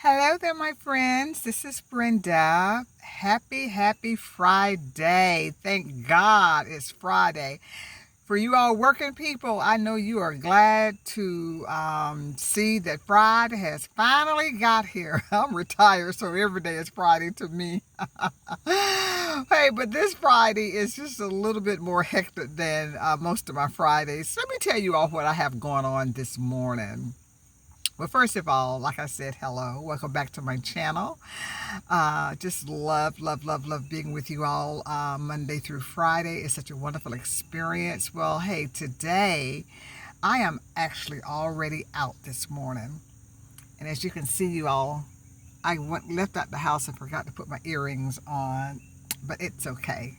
Hello there, my friends. This is Brenda. Happy Friday. Thank God it's Friday. For you all working people, I know you are glad to see that Friday has finally got here. I'm retired, so every day is Friday to me. Hey, but this Friday is just a little bit more hectic than most of my Fridays. Let me tell you all what I have going on this morning. Well, first of all, like I said, hello, welcome back to my channel. Just love being with you all Monday through Friday. It's such a wonderful experience. Well, hey, today I am actually already out this morning. And as you can see, you all, left out the house and forgot to put my earrings on, but it's okay.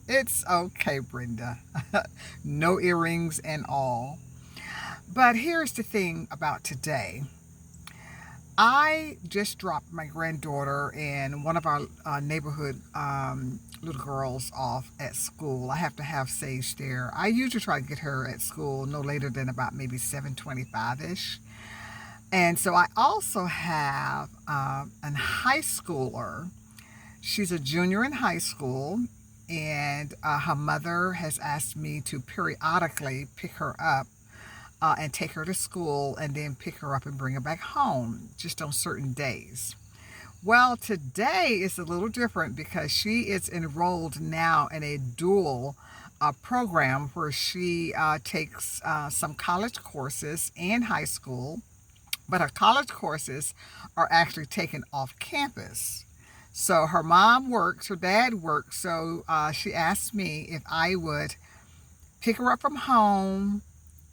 It's okay, Brenda. No earrings and all. But here's the thing about today. I just dropped my granddaughter and one of our neighborhood little girls off at school. I have to have Sage there. I usually try to get her at school no later than about maybe 7:25-ish. And so I also have a high schooler. She's a junior in high school, and her mother has asked me to periodically pick her up and take her to school and then pick her up and bring her back home just on certain days. Well, today is a little different because she is enrolled now in a dual program where she takes some college courses and high school, but her college courses are actually taken off campus. So her mom works, her dad works, so she asked me if I would pick her up from home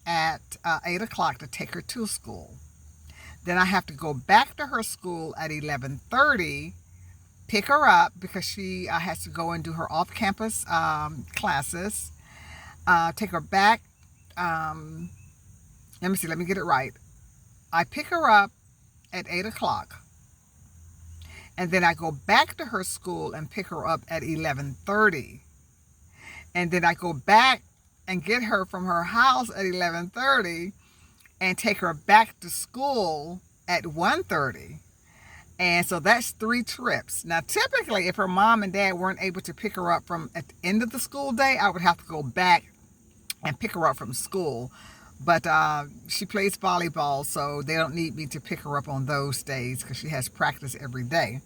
at 8 o'clock to take her to school. Then I have to go back to her school at 11:30, pick her up because she has to go and do her off-campus classes, take her back. Let me get it right. I pick her up at 8 o'clock, and then I go back to her school and pick her up at 11:30. And then I go back and get her from her house at 11:30 and take her back to school at 1:30. And so that's 3 trips. Now, typically, if her mom and dad weren't able to pick her up from at the end of the school day, I would have to go back and pick her up from school. But she plays volleyball, so they don't need me to pick her up on those days because she has practice every day.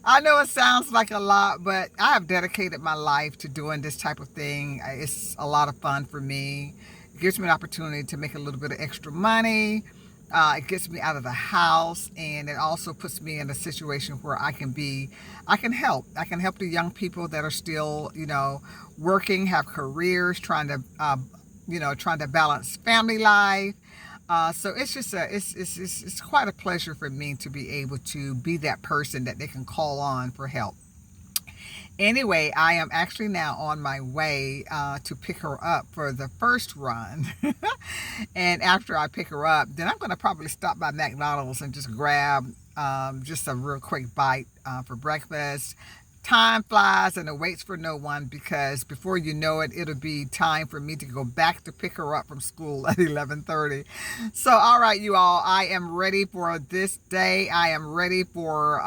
I know it sounds like a lot, but I have dedicated my life to doing this type of thing. It's a lot of fun for me. It gives me an opportunity to make a little bit of extra money. It gets me out of the house, and it also puts me in a situation where I can help. I can help the young people that are still, working, have careers, trying to balance family life. So it's just it's quite a pleasure for me to be able to be that person that they can call on for help. Anyway, I am actually now on my way to pick her up for the first run. And after I pick her up, then I'm going to probably stop by McDonald's and just grab just a real quick bite for breakfast. Time flies and it waits for no one because before you know it, it'll be time for me to go back to pick her up from school at 11:30. So, all right, you all, I am ready for this day. I am ready for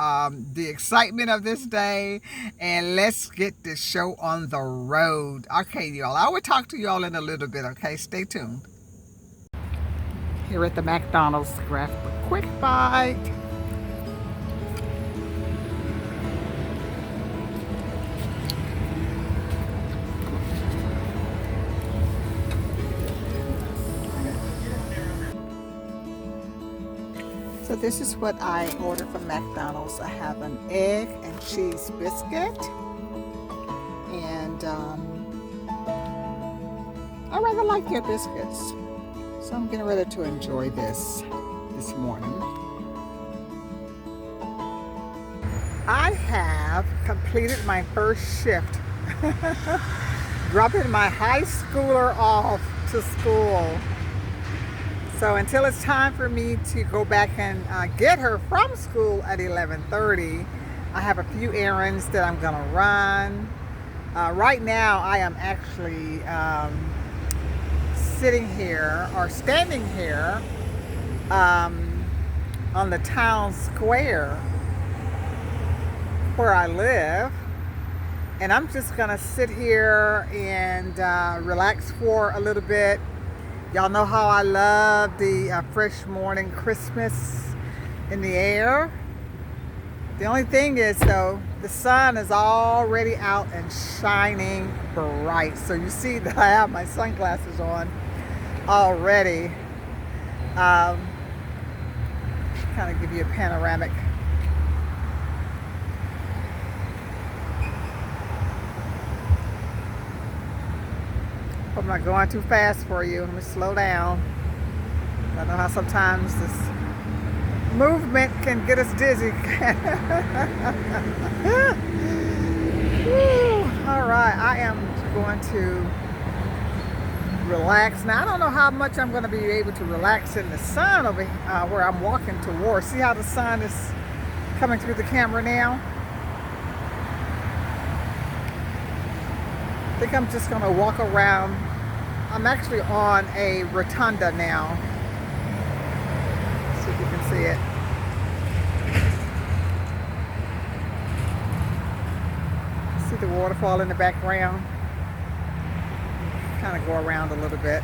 the excitement of this day, and let's get this show on the road. Okay, you all, I will talk to you all in a little bit, okay? Stay tuned. Here at the McDonald's, grab a quick bite. So this is what I ordered from McDonald's. I have an egg and cheese biscuit, and I rather like their biscuits, so I'm getting ready to enjoy this morning. I have completed my first shift, dropping my high schooler off to school. So until it's time for me to go back and get her from school at 11:30, I have a few errands that I'm going to run. Right now, I am actually sitting here or standing here on the town square where I live. And I'm just gonna sit here and relax for a little bit. Y'all know how I love the fresh morning Christmas in the air. The only thing is though, the sun is already out and shining bright. So you see that I have my sunglasses on already. Kind of give you a panoramic. Hope I'm not going too fast for you. Let me slow down. I know how sometimes this movement can get us dizzy. All right, I am going to relax. Now, I don't know how much I'm going to be able to relax in the sun over where I'm walking towards. See how the sun is coming through the camera now? I think I'm just going to walk around. I'm actually on a rotunda now. See if you can see it. See the waterfall in the background? Kind of go around a little bit.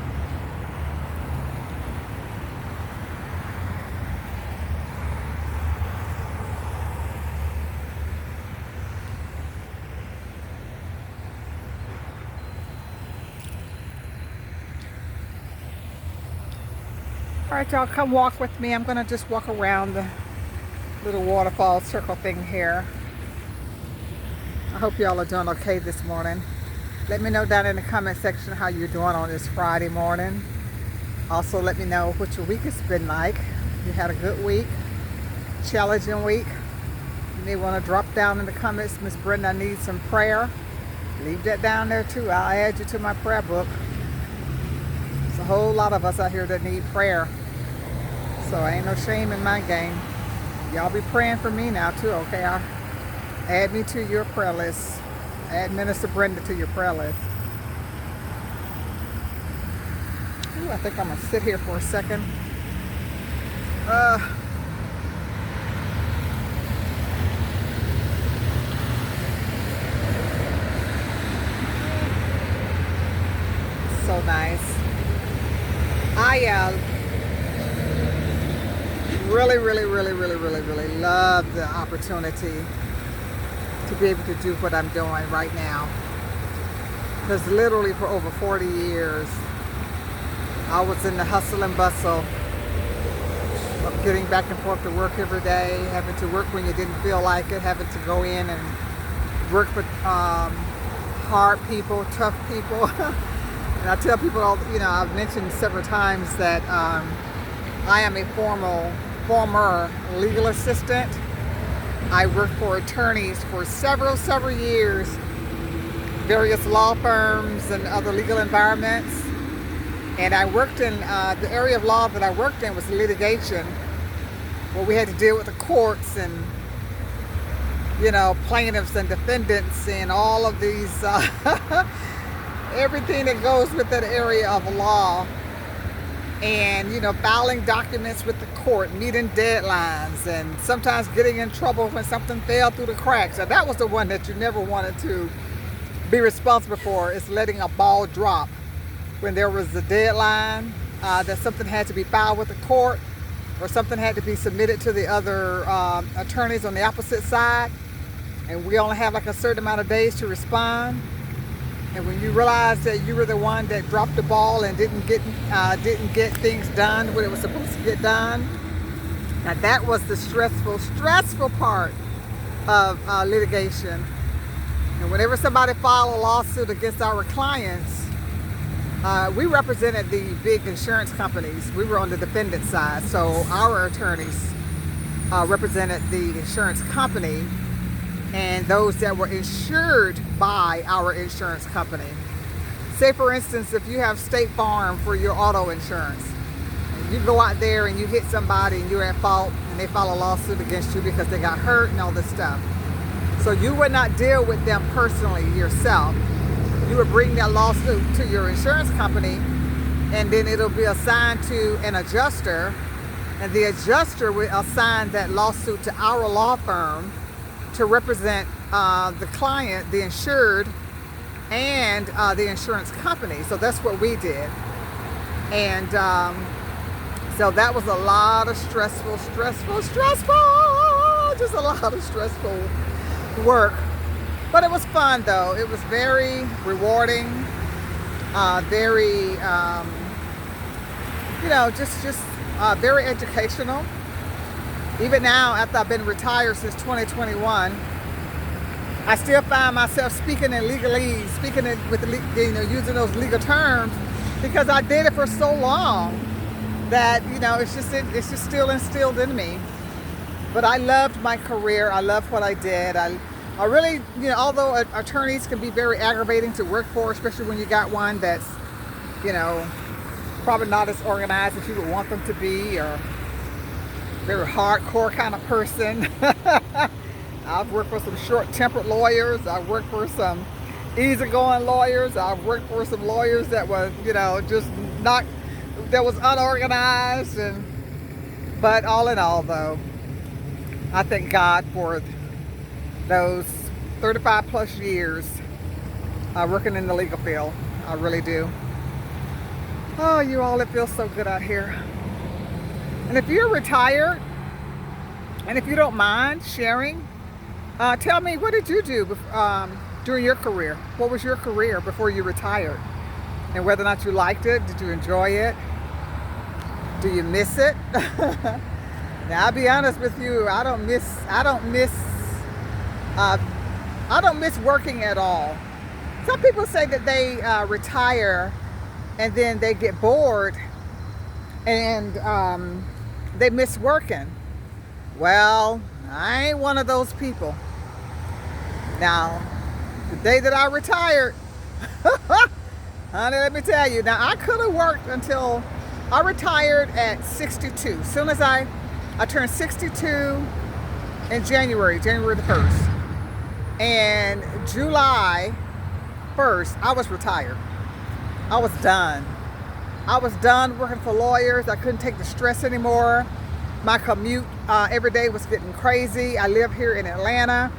All right, y'all, come walk with me. I'm gonna just walk around the little waterfall circle thing here. I hope y'all are doing okay this morning. Let me know down in the comment section how you're doing on this Friday morning. Also, let me know what your week has been like. You had a good week, challenging week. You may want to drop down in the comments, Miss Brenda, I need some prayer. Leave that down there too. I'll add you to my prayer book. There's a whole lot of us out here that need prayer. So ain't no shame in my game. Y'all be praying for me now too, okay? Add me to your prayer list. Add Minister Brenda to your prayer list. Ooh, I think I'm gonna sit here for a second. So nice. I really love the opportunity to be able to do what I'm doing right now. Because literally for over 40 years, I was in the hustle and bustle of getting back and forth to work every day, having to work when you didn't feel like it, having to go in and work with hard people, tough people. And I tell people, I've mentioned several times that I am a former legal assistant. I worked for attorneys for several years, various law firms and other legal environments. And I worked in, the area of law that I worked in was litigation, where we had to deal with the courts and, plaintiffs and defendants and all of these, everything that goes with that area of law. And filing documents with the court, meeting deadlines, and sometimes getting in trouble when something fell through the cracks. Now that was the one that you never wanted to be responsible for, is letting a ball drop when there was a deadline, that something had to be filed with the court or something had to be submitted to the other attorneys on the opposite side, and we only have like a certain amount of days to respond. And when you realize that you were the one that dropped the ball and didn't get things done when it was supposed to get done, now that was the stressful part of litigation. And whenever somebody filed a lawsuit against our clients, we represented the big insurance companies. We were on the defendant side, so our attorneys represented the insurance company and those that were insured by our insurance company. Say for instance, if you have State Farm for your auto insurance, and you go out there and you hit somebody and you're at fault and they file a lawsuit against you because they got hurt and all this stuff. So you would not deal with them personally yourself. You would bring that lawsuit to your insurance company, and then it'll be assigned to an adjuster, And the adjuster would assign that lawsuit to our law firm to represent the client, the insured, and the insurance company. So that's what we did. And so that was a lot of stressful, just a lot of stressful work. But it was fun though. It was very rewarding, very, just very educational. Even now, after I've been retired since 2021, I still find myself speaking in legalese, using those legal terms, because I did it for so long that it's just still instilled in me. But I loved my career. I loved what I did. I really, although attorneys can be very aggravating to work for, especially when you got one that's, probably not as organized as you would want them to be, or very hardcore kind of person. I've worked for some short-tempered lawyers. I've worked for some easygoing lawyers. I've worked for some lawyers that was, that was unorganized. But all in all, though, I thank God for those 35 plus years working in the legal field. I really do. Oh, you all, it feels so good out here. And if you're retired, and if you don't mind sharing, tell me, what did you do during your career? What was your career before you retired? And whether or not you liked it, did you enjoy it? Do you miss it? Now, I'll be honest with you, I don't miss working at all. Some people say that they retire and then they get bored and they miss working. Well, I ain't one of those people. Now, the day that I retired, honey, let me tell you, now I could have worked until I retired at 62. As soon as I turned 62 in January the 1st. And July 1st, I was retired. I was done. I was done working for lawyers. I couldn't take the stress anymore. My commute every day was getting crazy. I live here in Atlanta,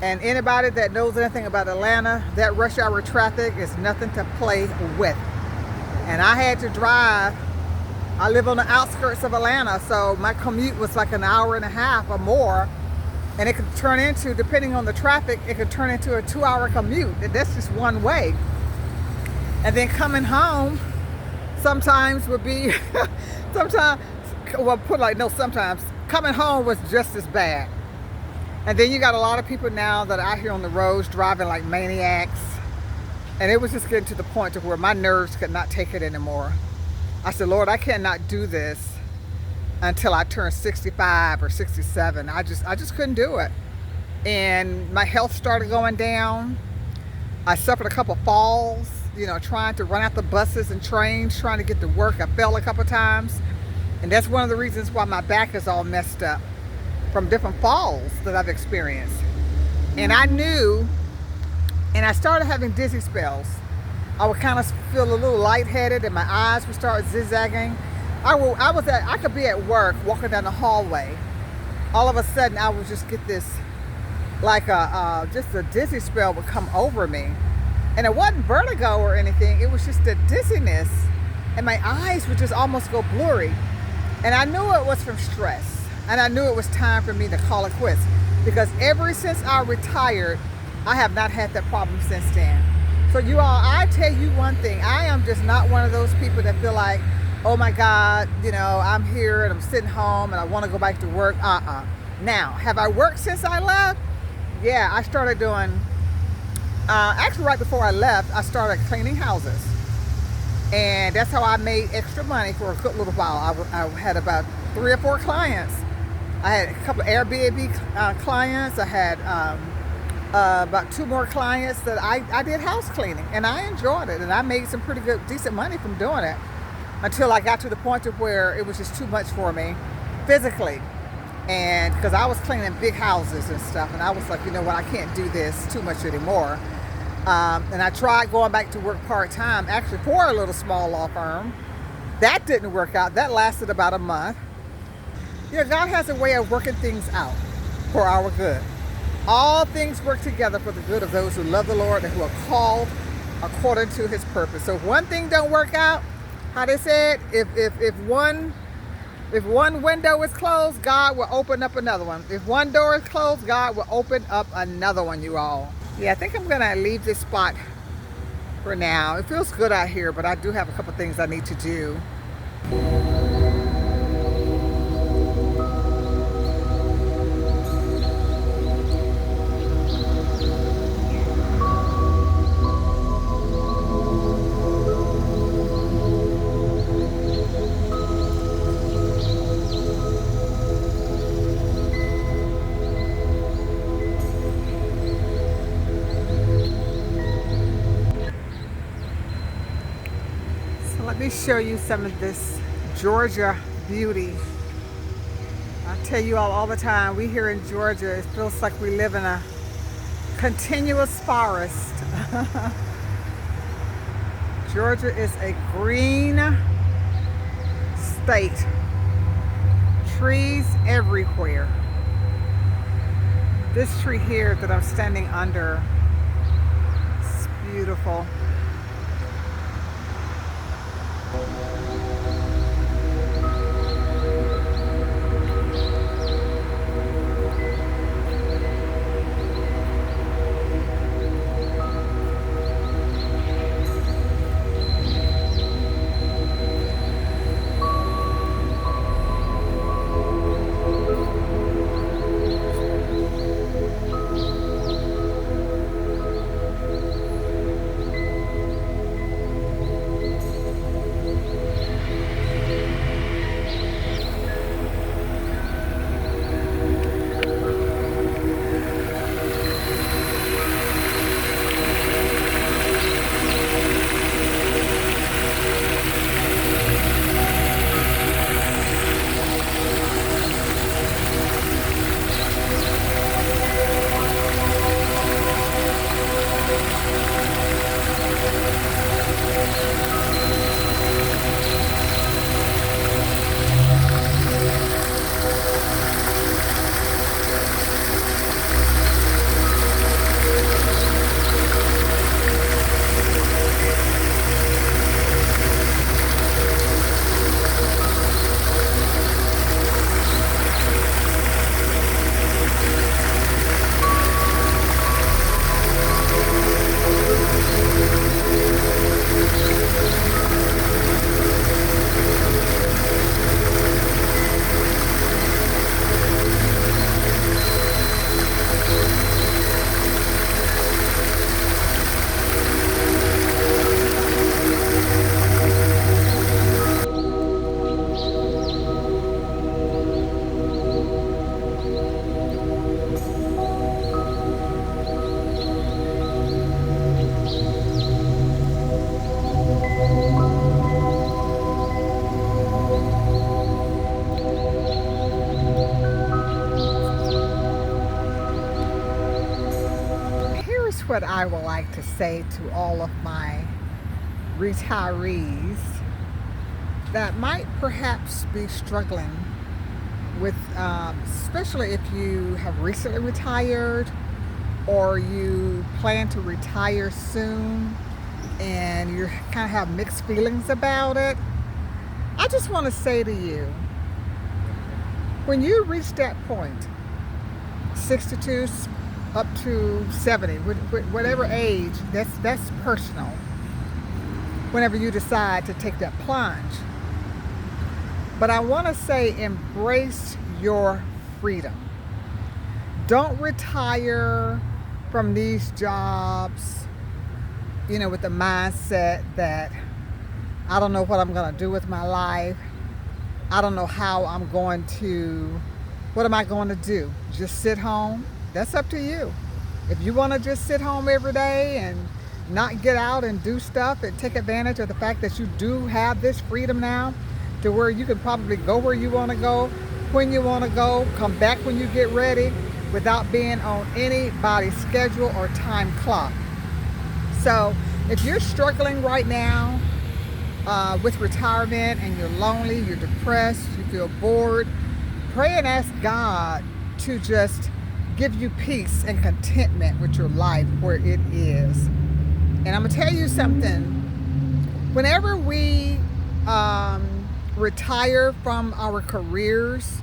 and anybody that knows anything about Atlanta, that rush hour traffic is nothing to play with. And I had to drive. I live on the outskirts of Atlanta, so my commute was like an hour and a half or more, and it could turn into, depending on the traffic, it could turn into a 2-hour commute. And that's just one way. And then coming home sometimes would be, sometimes coming home was just as bad. And then you got a lot of people now that are out here on the roads driving like maniacs. And it was just getting to the point to where my nerves could not take it anymore. I said, Lord, I cannot do this until I turn 65 or 67. I just couldn't do it. And my health started going down. I suffered a couple falls, trying to run out the buses and trains, trying to get to work. I fell a couple times. And that's one of the reasons why my back is all messed up, from different falls that I've experienced. And I knew, and I started having dizzy spells. I would kind of feel a little lightheaded and my eyes would start zigzagging. I could be at work walking down the hallway. All of a sudden I would just get this, like just a dizzy spell would come over me. And it wasn't vertigo or anything, it was just the dizziness. And my eyes would just almost go blurry. And I knew it was from stress. And I knew it was time for me to call it quits. Because ever since I retired, I have not had that problem since then. So you all, I tell you one thing, I am just not one of those people that feel like, oh my God, I'm here and I'm sitting home and I want to go back to work. Now, have I worked since I left? Yeah, I started doing, actually right before I left, I started cleaning houses. And that's how I made extra money for a good little while. I had about 3 or 4 clients. I had a couple of Airbnb clients. I had about 2 more clients that I did house cleaning, and I enjoyed it, and I made some pretty good, decent money from doing it, until I got to the point of where it was just too much for me physically. And because I was cleaning big houses and stuff, and I was like, you know what, I can't do this too much anymore. And I tried going back to work part-time, actually for a little small law firm. That didn't work out. That lasted about a month. God has a way of working things out for our good. All things work together for the good of those who love the Lord and who are called according to his purpose. So if one thing don't work out, how they said, if one window is closed, God will open up another one. If one door is closed, God will open up another one, you all. Yeah, I think I'm gonna leave this spot for now. It feels good out here, but I do have a couple things I need to do. Let me show you some of this Georgia beauty. I tell you all the time, we here in Georgia, it feels like we live in a continuous forest. Georgia is a green state. Trees everywhere. This tree here that I'm standing under is beautiful. What I would like to say to all of my retirees that might perhaps be struggling with, especially if you have recently retired or you plan to retire soon and you kind of have mixed feelings about it. I just want to say to you, when you reach that point, 62 up to 70, whatever age, that's personal. Whenever you decide to take that plunge. But I want to say embrace your freedom. Don't retire from these jobs, with the mindset that I don't know what I'm going to do with my life. I don't know how what am I going to do? Just sit home? That's up to you. If you want to just sit home every day and not get out and do stuff and take advantage of the fact that you do have this freedom now to where you can probably go where you want to go, when you want to go, come back when you get ready without being on anybody's schedule or time clock. So if you're struggling right now with retirement and you're lonely, you're depressed, you feel bored, Pray and ask God to just give you peace and contentment with your life where it is. And I'm going to tell you something. Whenever we retire from our careers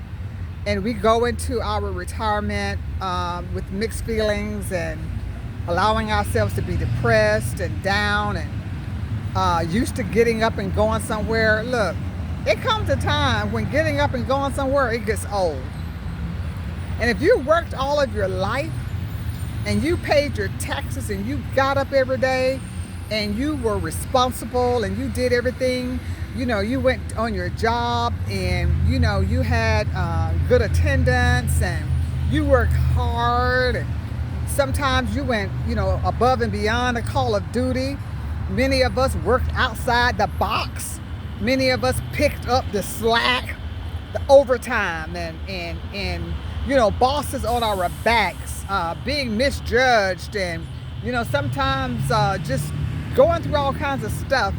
and we go into our retirement with mixed feelings and allowing ourselves to be depressed and down and used to getting up and going somewhere, look, it comes a time when getting up and going somewhere, it gets old. And if you worked all of your life and you paid your taxes and you got up every day and you were responsible and you did everything, you went on your job and, you had good attendance and you worked hard and sometimes you went, above and beyond the call of duty. Many of us worked outside the box. Many of us picked up the slack, the overtime and bosses on our backs, being misjudged and, sometimes just going through all kinds of stuff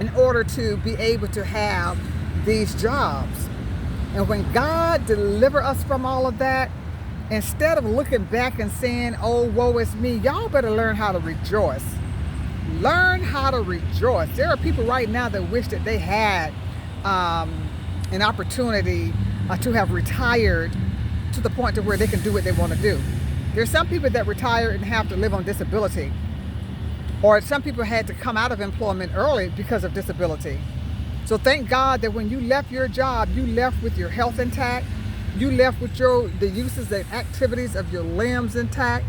in order to be able to have these jobs. And when God delivered us from all of that, instead of looking back and saying, oh, woe is me, y'all better learn how to rejoice. Learn how to rejoice. There are people right now that wish that they had an opportunity to have retired to the point to where they can do what they want to do. There's some people that retire and have to live on disability. Or some people had to come out of employment early because of disability. So thank God that when you left your job, you left with your health intact. You left with the uses and activities of your limbs intact.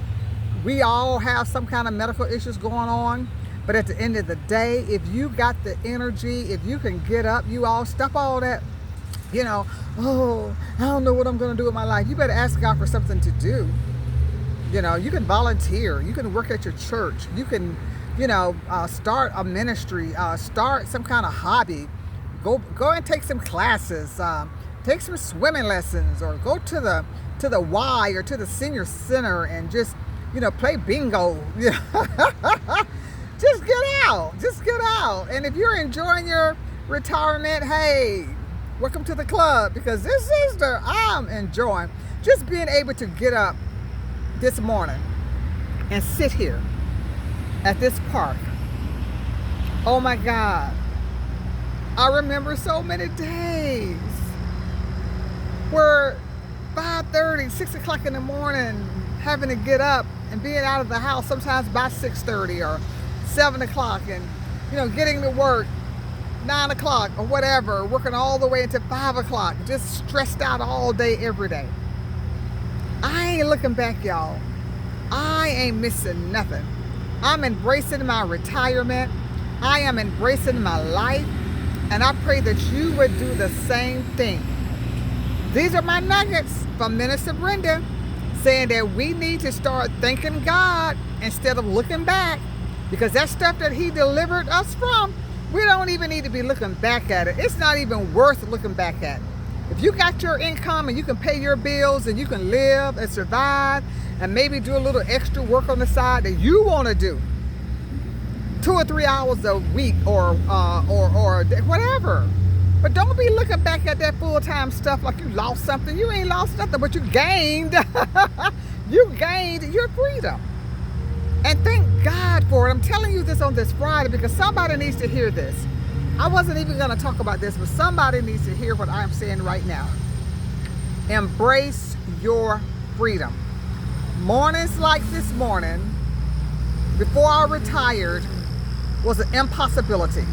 We all have some kind of medical issues going on. But at the end of the day, if you got the energy, if you can get up, you all stop all that, oh, I don't know what I'm going to do with my life. You better ask God for something to do. You can volunteer. You can work at your church. You can, start a ministry, start some kind of hobby. Go and take some classes, take some swimming lessons, or go to the Y or to the senior center and just, play bingo. Just get out. And if you're enjoying your retirement, hey, welcome to the club, because this is I'm enjoying just being able to get up this morning and sit here at this park. Oh my God. I remember so many days where 5:30, 6 o'clock in the morning, having to get up and being out of the house sometimes by 6:30 or 7 o'clock and, getting to work 9 o'clock or whatever, working all the way until 5 o'clock, just stressed out all day, every day. I ain't looking back, y'all. I ain't missing nothing. I'm embracing my retirement. I am embracing my life. And I pray that you would do the same thing. These are my nuggets from Minister Brenda, saying that we need to start thanking God instead of looking back, because that stuff that He delivered us from, we don't even need to be looking back at it. It's not even worth looking back at. If you got your income and you can pay your bills and you can live and survive and maybe do a little extra work on the side that you want to do, 2 or 3 hours a week or whatever. But don't be looking back at that full-time stuff like you lost something. You ain't lost nothing, but you gained. You gained your freedom. And thank God for it. I'm telling you this on this Friday because somebody needs to hear this. I wasn't even going to talk about this, but somebody needs to hear what I'm saying right now. Embrace your freedom. Mornings like this morning, before I retired, was an impossibility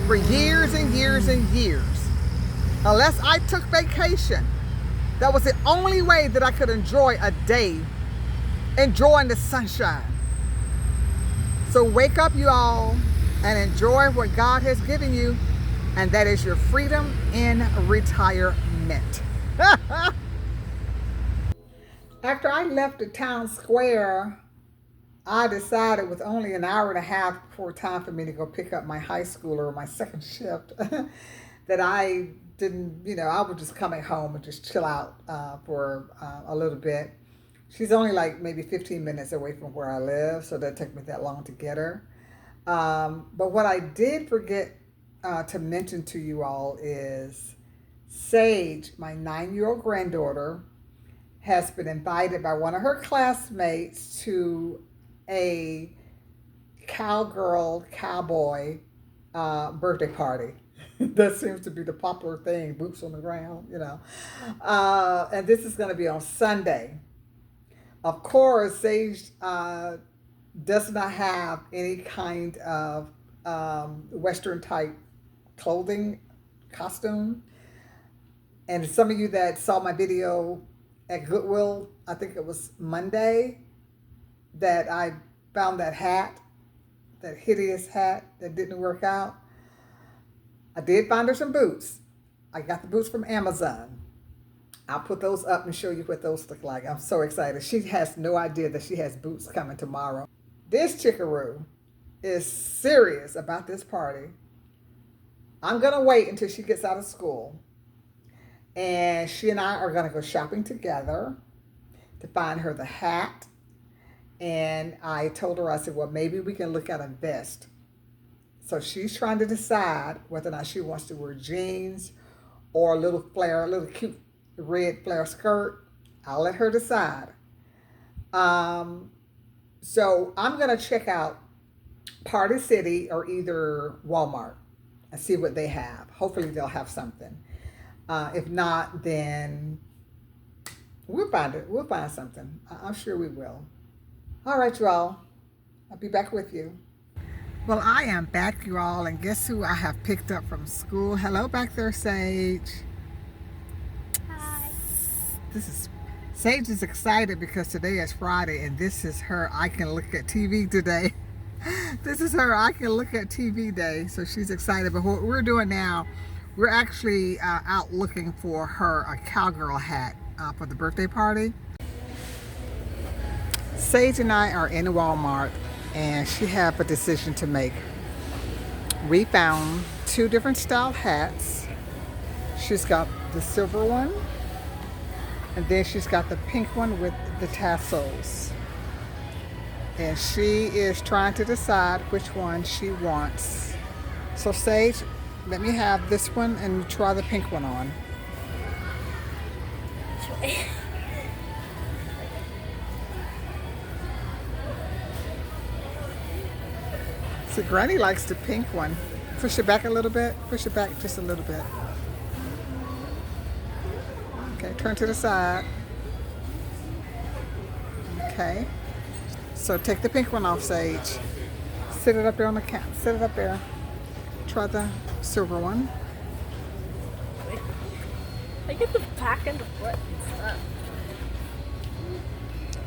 for years and years and years. Unless I took vacation, that was the only way that I could enjoy a day, enjoying the sunshine. So wake up, you all, and enjoy what God has given you, and that is your freedom in retirement. After I left the town square, I decided with only an hour and a half before time for me to go pick up my high schooler, my second shift, that I didn't, I was just coming home and just chill out for a little bit. She's only like maybe 15 minutes away from where I live, so it doesn't take me that long to get her. But what I did forget to mention to you all is Sage, my 9-year-old granddaughter, has been invited by one of her classmates to a Cowgirl, Cowboy birthday party. That seems to be the popular thing, boots on the ground, you know. And this is going to be on Sunday. Of course, Sage does not have any kind of Western type clothing, costume. And some of you that saw my video at Goodwill, I think it was Monday, that I found that hat, that hideous hat that didn't work out. I did find her some boots. I got the boots from Amazon. I'll put those up and show you what those look like. I'm so excited. She has no idea that she has boots coming tomorrow. This chickaroo is serious about this party. I'm going to wait until she gets out of school. And she and I are going to go shopping together to find her the hat. And I told her, I said, well, maybe we can look at a vest. So she's trying to decide whether or not she wants to wear jeans or a little flare, a little cute red flare skirt. I'll let her decide. So I'm going to check out Party City or either Walmart and see what they have. Hopefully they'll have something. If not, then we'll find it. We'll find something. I'm sure we will. All right, you all. I'll be back with you. Well, I am back, you all, and guess who I have picked up from school? Hello back there, Sage. Hi. Sage is excited because today is Friday, and this is her I can look at TV today. This is her I can look at TV day, so she's excited. But what we're doing now, we're actually out looking for her a Cowgirl hat for the birthday party. Sage and I are in Walmart, and she had a decision to make. We found 2 different style hats. She's got the silver one, and then she's got the pink one with the tassels. And she is trying to decide which one she wants. So Sage, let me have this one and try the pink one on. So Granny likes the pink one. Push it back a little bit. Push it back just a little bit. Okay, turn to the side. Okay. So take the pink one off, Sage. Sit it up there on the count. Sit it up there. Try the silver one. I get the back and the foot and stuff.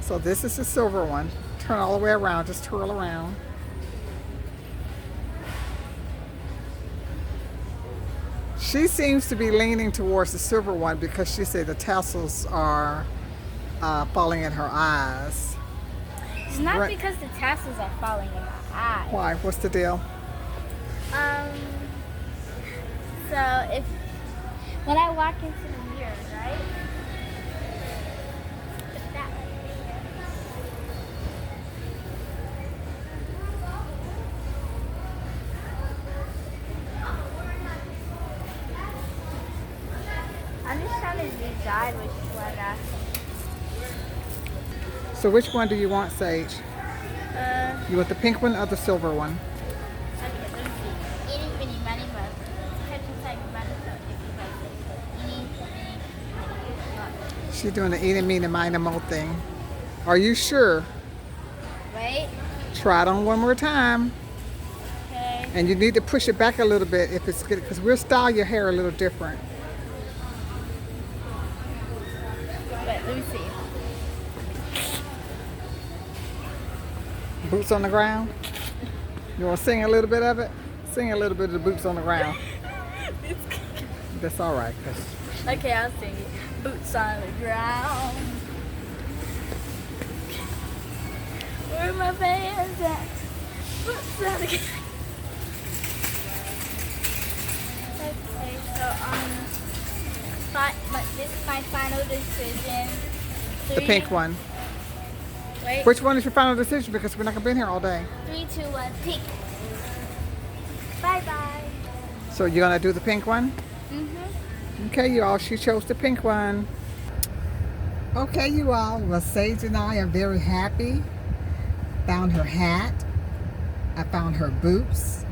So this is the silver one. Turn all the way around. Just twirl around. She seems to be leaning towards the silver one because she said the tassels are falling in her eyes. It's not because the tassels are falling in my eye. Why? What's the deal? So if when I walk into the mirror, right? Put that right there. I'm just trying to decide which one I. So which one do you want, Sage? You want the pink one or the silver one? Okay, let me see. Eeny, meeny, miny, moe. Catch a tiger by the throat if you like it. Eeny, meeny, moe. She's doing the eeny, meeny, miny, moe thing. Are you sure? Wait. Try it on one more time. Okay. And you need to push it back a little bit if it's good, because we'll style your hair a little different. Wait, let me see. Boots on the ground. You want to sing a little bit of it? Sing a little bit of the boots on the ground. That's all right. Okay, I'll sing it. Boots on the ground. Where are my bands at? Boots on the ground. Okay, so this is my final decision. The pink one. Wait. Which one is your final decision? Because we're not going to be in here all day. 3, 2, 1, pink. Bye bye. So you're going to do the pink one? Mm-hmm. Okay, you all, she chose the pink one. Okay, you all, well, Sage and I are very happy. Found her hat. I found her boots.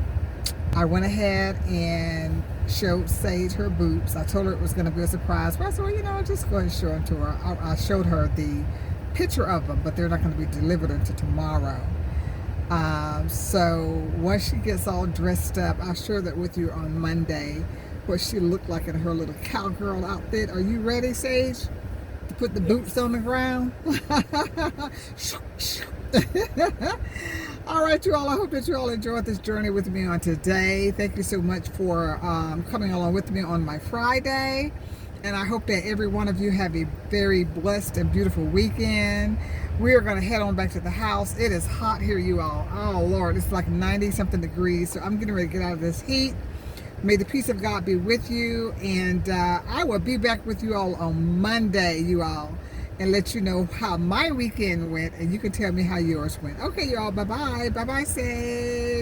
I went ahead and showed Sage her boots. I told her it was going to be a surprise, but I said, well, you know, I'll just go ahead and show them to her. I showed her the picture of them, but they're not going to be delivered until tomorrow. So once she gets all dressed up, I'll share that with you on Monday, what she looked like in her little cowgirl outfit. Are you ready, Sage, to put the boots on the ground? All right, you all, I hope that you all enjoyed this journey with me on today. Thank you so much for coming along with me on my Friday. And I hope that every one of you have a very blessed and beautiful weekend. We are going to head on back to the house. It is hot here, you all. Oh, Lord, it's like 90-something degrees. So I'm getting ready to get out of this heat. May the peace of God be with you. And I will be back with you all on Monday, you all, and let you know how my weekend went. And you can tell me how yours went. Okay, y'all. Bye-bye. Bye-bye, Sage.